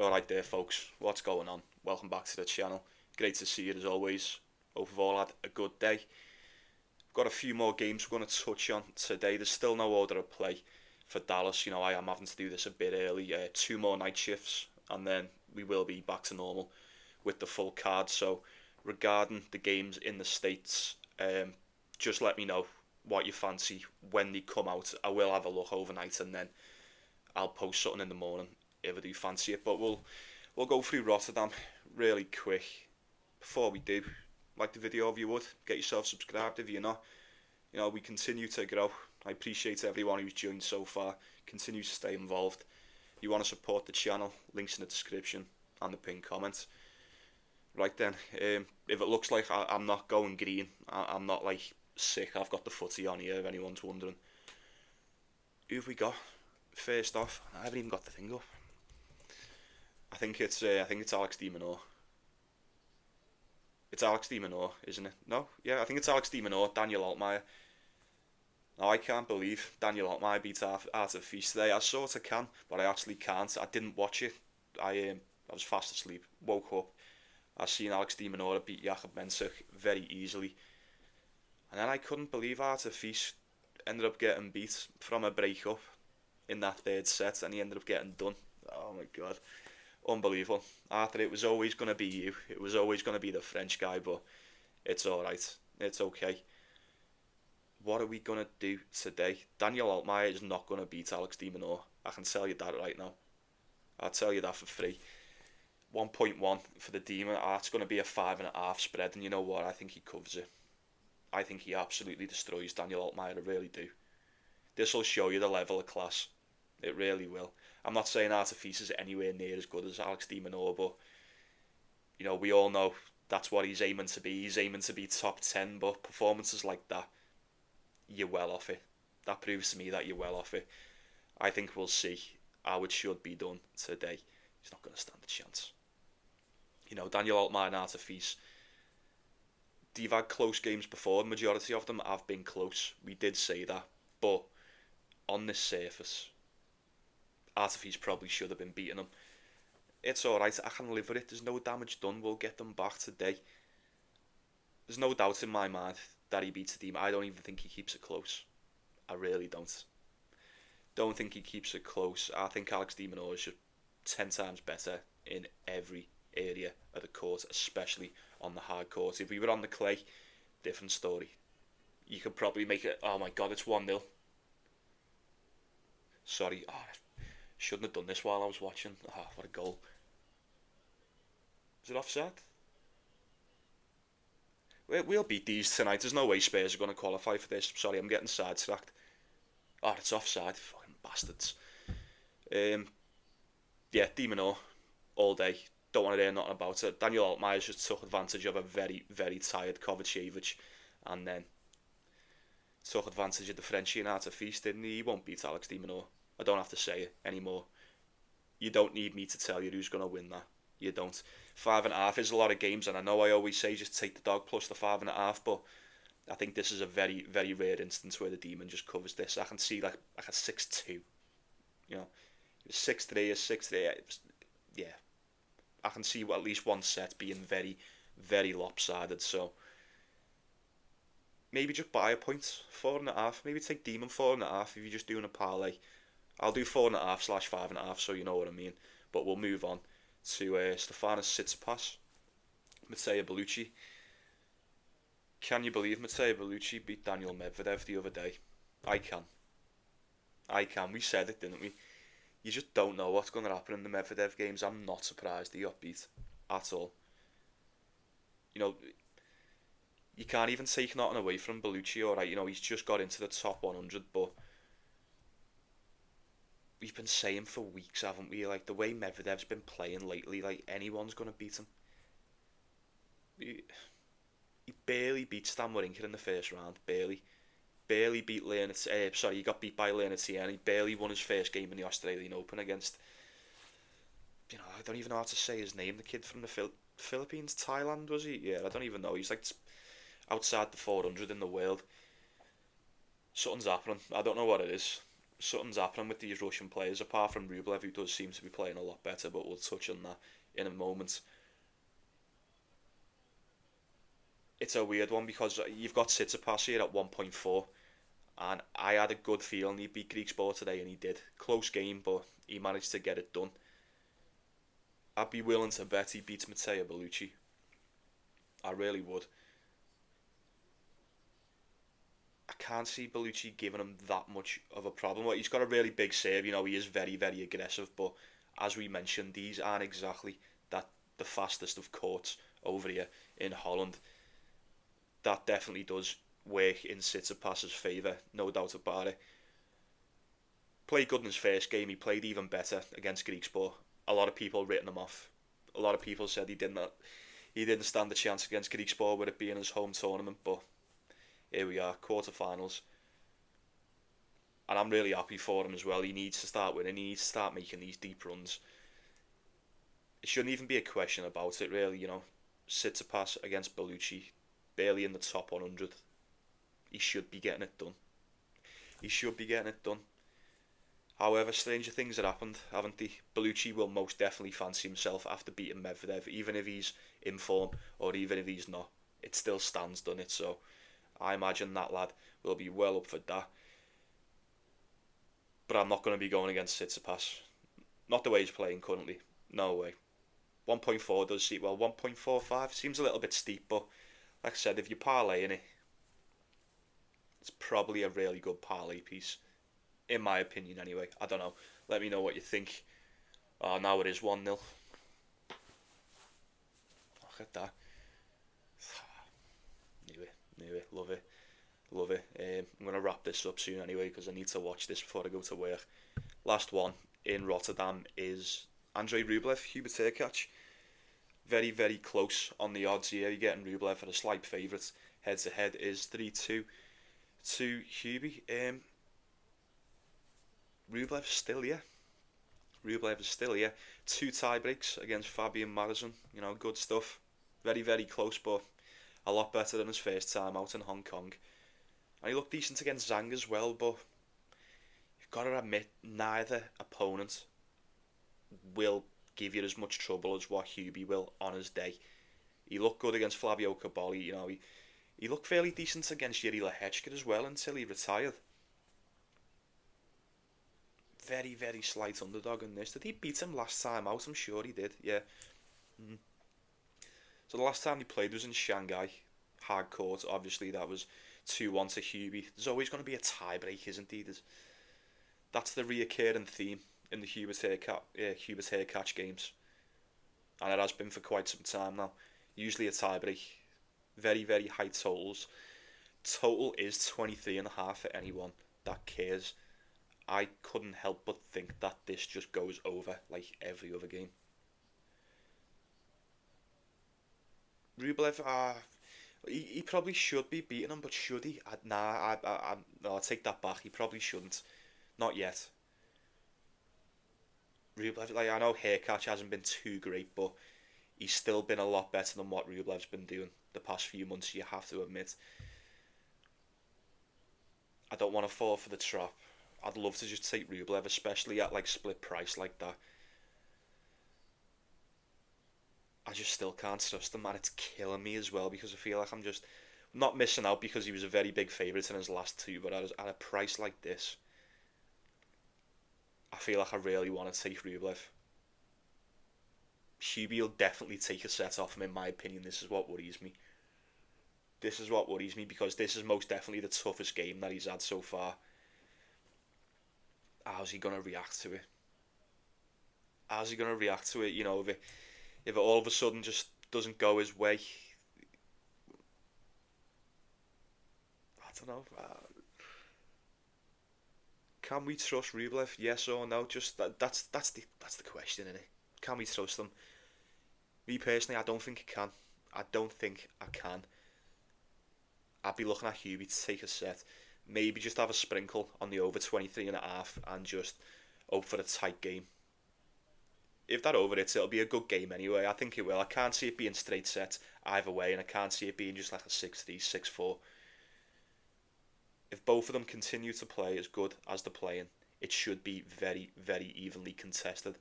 Alright there folks, what's going on? Welcome back to the channel. Great to see you as always. Hope you've all had a good day. Got a few more games we're going to touch on today. There's still no order of play for Dallas. I am having to do this a bit early. Two more night shifts and then we will be back to normal with the full card. So regarding the games in the States, just let me know what you fancy when they come out. I will have a look overnight and then I'll post something in the morning if I do fancy it. But we'll go through Rotterdam really quick. Before we do, like the video if you would, get yourself subscribed if you're not. We continue to grow. I appreciate everyone who's joined so far. Continue to stay involved. If you want to support the channel, links in the description and the pinned comments. Right then, if it looks like I'm not going green, I'm not like sick, I've got the footy on here if anyone's wondering. Who have we got? First off, I haven't even got the thing up. I think it's Alex de Minaur. It's Alex de Minaur, isn't it? No? Yeah, I think it's Alex de Minaur, Daniel Altmaier. Now, I can't believe Daniel Altmaier beat Art of Feast today. I sort of can, but I actually can't. I didn't watch it. I was fast asleep. Woke up. I seen Alex de Minaur beat Jakob Mensah very easily. And then I couldn't believe Art of Feast ended up getting beat from a break-up in that third set, and he ended up getting done. Oh my god. Unbelievable. Arthur, it was always going to be you. It was always going to be the French guy, but it's alright. It's okay. What are we going to do today? Daniel Altmaier is not going to beat Alex de Minaur. I can tell you that right now. I'll tell you that for free. 1.1 for the Demon. It's going to be a 5.5 spread, and you know what? I think he covers it. I think he absolutely destroys Daniel Altmaier. I really do. This will show you the level of class. It really will. I'm not saying Artifice is anywhere near as good as Alex de Minaur, but we all know that's what he's aiming to be. He's aiming to be top 10, but performances like that, you're well off it. That proves to me that you're well off it. I think we'll see how it should be done today. He's not going to stand a chance. Daniel Altmaier and Artifice, they've had close games before. The majority of them have been close. We did say that, but on this surface, Artifice probably should have been beating them. It's alright, I can live with it. There's no damage done. We'll get them back today. There's no doubt in my mind that he beats the team. I don't even think he keeps it close. I really don't. Don't think he keeps it close. I think Alex de Minaur is just 10 times better in every area of the court, especially on the hard court. If we were on the clay, different story. You could probably make it. Oh my god, it's 1-0. Sorry. Shouldn't have done this while I was watching. What a goal. Is it offside? We'll beat these tonight. There's no way Spurs are going to qualify for this. Sorry, I'm getting sidetracked. It's offside. Fucking bastards. Yeah, de Minaur all day. Don't want to hear nothing about it. Daniel Altmaier just took advantage of a very, very tired Kovacevic and then took advantage of the Frenchie and Artifice, didn't he? He won't beat Alex de Minaur. I don't have to say it anymore. You don't need me to tell you who's going to win that. You don't. 5.5 is a lot of games, and I know I always say just take the dog plus the 5.5, but I think this is a very, very rare instance where the Demon just covers this. I can see like a 6-2. 6-3 or 6-3. Yeah. I can see at least one set being very, very lopsided, so maybe just buy a point, 4.5. Maybe take Demon 4.5 if you're just doing a parlay. I'll do 4.5/5.5, so you know what I mean. But we'll move on to Stefanos Tsitsipas, Matteo Bellucci. Can you believe Matteo Bellucci beat Daniel Medvedev the other day? I can. We said it, didn't we? You just don't know what's going to happen in the Medvedev games. I'm not surprised he got beat at all. You can't even take nothing away from Bellucci, alright, he's just got into the top 100, but we've been saying for weeks, haven't we, like, the way Medvedev's been playing lately, like, anyone's going to beat him. He barely beat Stan Wawrinka in the first round, barely beat he got beat by Leonard, he barely won his first game in the Australian Open against, I don't even know how to say his name, the kid from the Philippines, Thailand, was he? Yeah, I don't even know, he's like outside the 400 in the world. Something's happening, I don't know what it is. something's happening with these Russian players, apart from Rublev, who does seem to be playing a lot better, but we'll touch on that in a moment. It's a weird one because you've got Tsitsipas here at 1.4, and I had a good feeling he'd beat Griekspoor today, and he did. Close game, but he managed to get it done. I'd be willing to bet he beats Matteo Bellucci. I really would. I can't see Bellucci giving him that much of a problem. Well, he's got a really big serve, he is very, very aggressive, but as we mentioned, these aren't exactly the fastest of courts over here in Holland. That definitely does work in Tsitsipas's favour, no doubt about it. Played good in his first game, he played even better against Griekspoor. A lot of people written him off. A lot of people said he didn't stand a chance against Griekspoor with it being his home tournament, but here we are, quarterfinals. And I'm really happy for him as well. He needs to start winning, he needs to start making these deep runs. It shouldn't even be a question about it, really, Tsitsipas against Bellucci, barely in the top 100. He should be getting it done. He should be getting it done. However, stranger things have happened, haven't they? Bellucci will most definitely fancy himself after beating Medvedev, even if he's in form or even if he's not. It still stands, doesn't it? So I imagine that lad will be well up for that. But I'm not going to be going against Tsitsipas. Not the way he's playing currently. No way. 1.4 does seem, 1.45 seems a little bit steep, but like I said, if you parlay in it, it's probably a really good parlay piece. In my opinion, anyway. I don't know. Let me know what you think. Oh, now it is 1-0. Look at that. Knew it. Love it. I'm going to wrap this up soon anyway, because I need to watch this before I go to work. Last one in Rotterdam is Andrei Rublev, Hubert Hurkacz. Very, very close on the odds here. You're getting Rublev at a slight favourite. Head to head is 3-2 to Hubie. Rublev is still here. 2 tie breaks against Fabian Marozsan. Good stuff. Very, very close, but a lot better than his first time out in Hong Kong. And he looked decent against Zhang as well, but you've got to admit, neither opponent will give you as much trouble as what Hubie will on his day. He looked good against Flavio Cobolli. He looked fairly decent against Yuri Lehechka as well until he retired. Very, very slight underdog in this. Did he beat him last time out? I'm sure he did, yeah. So the last time he played was in Shanghai. Hard court, obviously, that was 2-1 to Hubie. There's always going to be a tie-break, isn't there? That's the reoccurring theme in the Hubert Hurkacz games. And it has been for quite some time now. Usually a tie-break. Very, very high totals. Total is 23.5 for anyone that cares. I couldn't help but think that this just goes over like every other game. Rublev, he probably should be beating him, but should he? No, I'll take that back. He probably shouldn't. Not yet. Rublev, I know Hurkacz hasn't been too great, but he's still been a lot better than what Rublev's been doing the past few months, you have to admit. I don't want to fall for the trap. I'd love to just take Rublev, especially at split price like that. I just still can't trust him, and it's killing me as well because I feel like I'm just not missing out because he was a very big favourite in his last 2, but at a price like this, I feel like I really want to take Rublev. Hubie will definitely take a set off him, in my opinion. This is what worries me. Because this is most definitely the toughest game that he's had so far. How's he going to react to it? If it all of a sudden just doesn't go his way. I don't know. Can we trust Rublev? Yes or no? Just that's the question, innit? Can we trust him? Me personally, I don't think I can. I'd be looking at Hubie to take a set. Maybe just have a sprinkle on the over 23.5 and just hope for a tight game. If that over hits, it'll be a good game anyway. I think it will. I can't see it being straight set either way, and I can't see it being just like a 6-3, 6-4. If both of them continue to play as good as they're playing, it should be very, very evenly contested,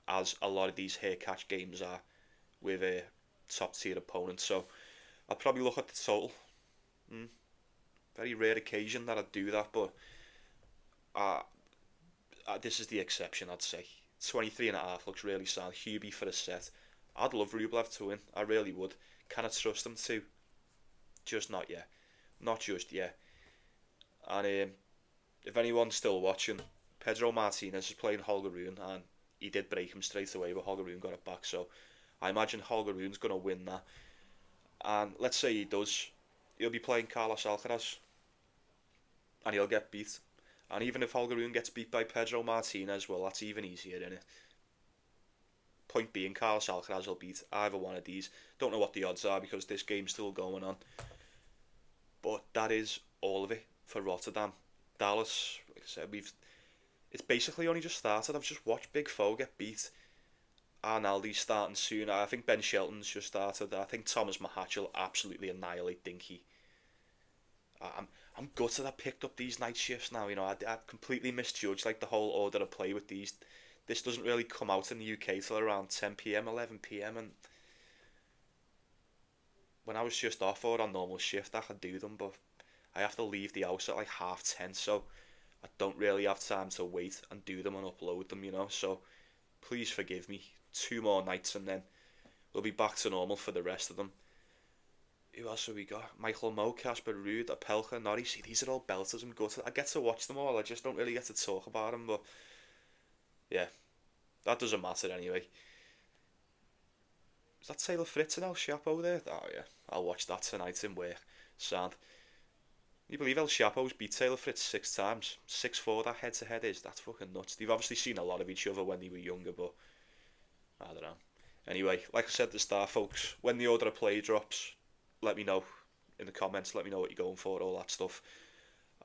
as a lot of these hair catch games are with a top tier opponent. So I'll probably look at the total. Mm, Very rare occasion that I do that, but uh, this is the exception, I'd say. 23.5 looks really sound. Hubie for a set. I'd love Rublev to win. I really would. Can I trust him to? Just not yet. Not just yet. And if anyone's still watching, Pedro Martinez is playing Holger Rune, and he did break him straight away, but Holger Rune got it back. So I imagine Holger Rune's going to win that. And let's say he does, he'll be playing Carlos Alcaraz, and he'll get beat. And even if Holger Rune gets beat by Pedro Martinez, well, that's even easier, isn't it? Point being, Carlos Alcaraz will beat either one of these. Don't know what the odds are because this game's still going on. But that is all of it for Rotterdam Dallas. Like I said, it's basically only just started. I've just watched Big Foe get beat. Arnaldi's starting soon. I think Ben Shelton's just started. I think Thomas Mahatch will absolutely annihilate Dinky. I'm gutted I picked up these night shifts now. You know, I completely misjudged like the whole order of play with these. This doesn't really come out in the UK till around 10 p.m, 11 p.m, and when I was just off or on normal shift, I could do them, but I have to leave the house at like 10:30, so I don't really have time to wait and do them and upload them, you know. So please forgive me. 2 more nights and then we'll be back to normal for the rest of them. Who else have we got? Michael Moe, Casper Ruud, Apelka, Norrie. See, these are all belters. I'm gutted. I get to watch them all. I just don't really get to talk about them. But yeah, that doesn't matter anyway. Is that Taylor Fritz and El Chapo there? Oh yeah, I'll watch that tonight in work. Sound. You believe El Chapo's beat Taylor Fritz 6 times? 6-4 that head-to-head is. That's fucking nuts. They've obviously seen a lot of each other when they were younger, but I don't know. Anyway, like I said at the start, folks, when the order of play drops, let me know in the comments. Let me know what you're going for, all that stuff.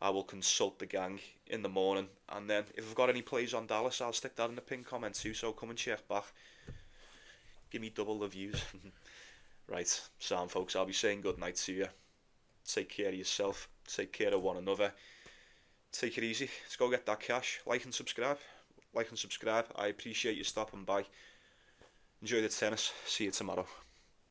I will consult the gang in the morning, and then if I've got any plays on Dallas, I'll stick that in the pinned comment too, so come and check back. Give me double the views. Right, sound folks, I'll be saying good night to you. Take care of yourself, take care of one another. Take it easy, let's go get that cash. Like and subscribe. I appreciate you stopping by. Enjoy the tennis, see you tomorrow.